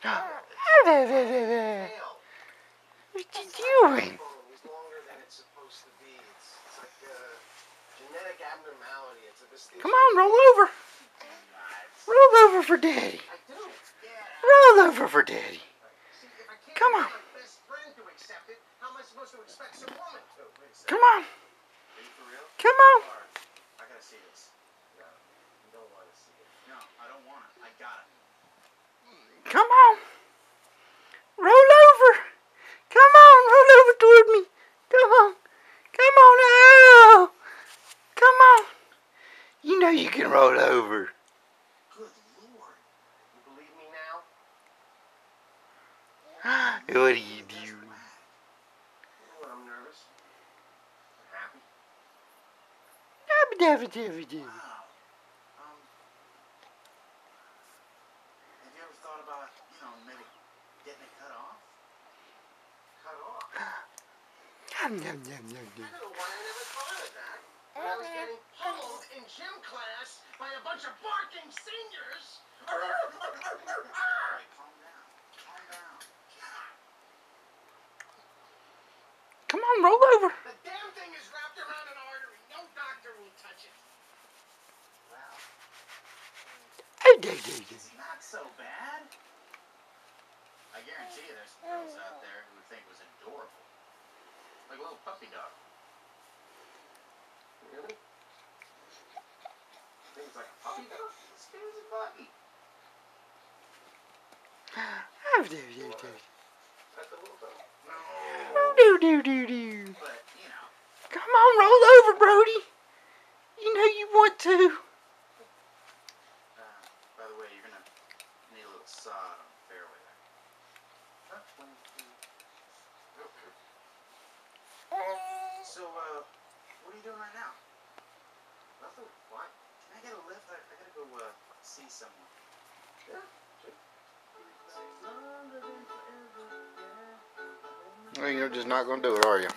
What are you doing? Come on, roll over. Roll over for Daddy. Roll over for Daddy. Come on. Come on. Come on. I gotta see this. No, you don't want to see it. No, I don't want it. I got it. Come on. Roll over. Come on, roll over toward me. Come on. Come on. Oh. Come on. You know you can roll over. Good Lord. You believe me now? What do you do? I'm nervous. I'm happy. Dabba-dabba-dabba-dabba. Wow. Have you ever thought about, maybe getting it cut off? Cut off? Yum, yum, yum, yum, yum. I don't know why I never thought of that. When I was getting pummeled in gym class by a bunch of barking seniors. All right, calm down. Calm down. Come on, roll over. The damn thing is wrapped around an artery. No doctor will touch it. Wow. It's not so bad. I guarantee you there's girls out there who would think it was adorable. Like a little puppy dog. Really? Things like a puppy dog? This is a puppy. That's the little dog. No. Do. But, Come on, roll over, Brody. You know you want to. By the way, you're going to need a little sod on the fairway there. So, what are you doing right now? Nothing. Why? Can I get a lift? I gotta go, see someone. Yeah, sure. Well, you're just not going to do it, are you?